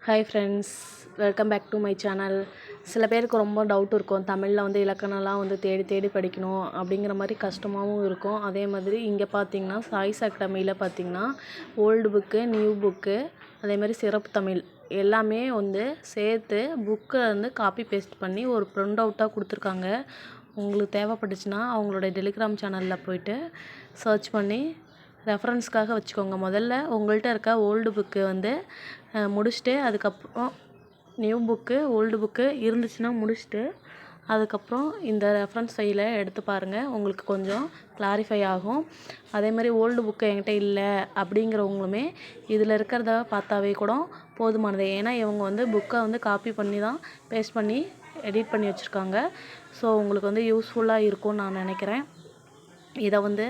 Hi friends, welcome back to my channel. சில பேருக்கு ரொம்ப டவுட் இருக்கும், தமிழில் வந்து இலக்கணம்லாம் வந்து தேடி தேடி படிக்கணும் அப்படிங்கிற மாதிரி கஷ்டமாகவும் இருக்கும். அதே மாதிரி இங்கே பார்த்தீங்கன்னா சாய்ஸ் அகாடமியில் பார்த்தீங்கன்னா ஓல்டு புக்கு, நியூ புக்கு, அதே மாதிரி சிறப்பு தமிழ் எல்லாமே வந்து சேர்த்து புக்கை வந்து காப்பி பேஸ்ட் பண்ணி ஒரு ப்ரிண்ட் அவுட்டாக கொடுத்துருக்காங்க. உங்களுக்கு தேவைப்பட்டுச்சுன்னா அவங்களோட டெலிகிராம் சேனலில் போய்ட்டு சர்ச் பண்ணி ரெஃபரன்ஸ்க்காக வச்சுக்கோங்க. முதல்ல உங்கள்கிட்ட இருக்க ஓல்டு புக்கு வந்து முடிச்சுட்டு அதுக்கப்புறம் நியூ புக்கு, ஓல்டு புக்கு இருந்துச்சுன்னா முடிச்சுட்டு அதுக்கப்புறம் இந்த ரெஃபரன்ஸ் ஃபைலை எடுத்து பாருங்கள். உங்களுக்கு கொஞ்சம் கிளாரிஃபை ஆகும். அதேமாதிரி ஓல்டு புக்கு என்கிட்ட இல்லை அப்படிங்கிறவங்களுமே இதில் இருக்கிறத பார்த்தாவே கூட போதுமானது. ஏன்னா இவங்க வந்து புக்கை வந்து காப்பி பண்ணி தான் பேஸ்ட் பண்ணி எடிட் பண்ணி வச்சுருக்காங்க. ஸோ உங்களுக்கு வந்து யூஸ்ஃபுல்லாக இருக்கும்னு நான் நினைக்கிறேன். இதை வந்து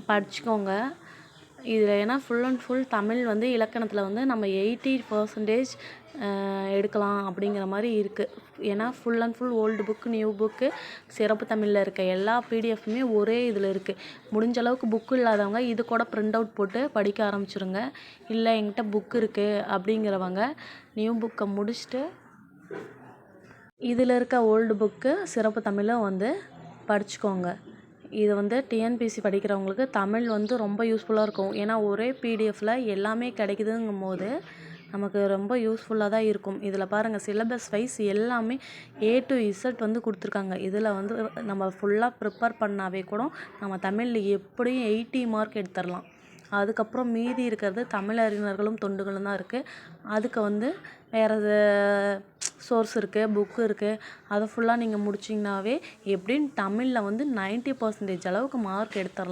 படிச்சுக்கோங்க. இதில் ஏன்னா ஃபுல் அண்ட் ஃபுல் தமிழ் வந்து இலக்கணத்தில் வந்து நம்ம 80% எடுக்கலாம் அப்படிங்கிற மாதிரி இருக்குது. ஏன்னா full and full old book, new book, சிறப்பு தமிழில் இருக்க எல்லா பிடிஎஃப்புமே ஒரே இதில் இருக்குது. முடிஞ்ச அளவுக்கு புக்கு இல்லாதவங்க இது கூட ப்ரிண்ட் அவுட் போட்டு படிக்க ஆரம்பிச்சிருங்க. இல்லை என்கிட்ட புக்கு இருக்குது அப்படிங்கிறவங்க நியூ புக்கை முடிச்சுட்டு இதில் இருக்க ஓல்டு புக்கு, சிறப்பு தமிழும் வந்து படிச்சுக்கோங்க. இது வந்து டிஎன்பிஎஸ்சி படிக்கிறவங்களுக்கு தமிழ் வந்து ரொம்ப யூஸ்ஃபுல்லாக இருக்கும். ஏன்னா ஒரே பிடிஎஃப்பில் எல்லாமே கிடைக்குதுங்கும் போது நமக்கு ரொம்ப யூஸ்ஃபுல்லாக தான் இருக்கும். இதில் பாருங்கள், சிலபஸ் வைஸ் எல்லாமே A to Z வந்து கொடுத்துருக்காங்க. இதில் வந்து நம்ம ஃபுல்லாக ப்ரிப்பேர் பண்ணாவே கூட நம்ம தமிழில் எப்படியும் 80 மார்க் எடுத்துடலாம். அதுக்கப்புறம் மீதி இருக்கிறது தமிழறிஞர்களும் தொண்டுகளும் தான் இருக்குது. அதுக்கு வந்து வேறு சோர்ஸ் இருக்குது, புக்கு இருக்குது. அதை ஃபுல்லாக நீங்கள் முடிச்சிங்கனாவே எப்படின்னு தமிழில் வந்து 90% அளவுக்கு மார்க் எடுத்துடலாம்.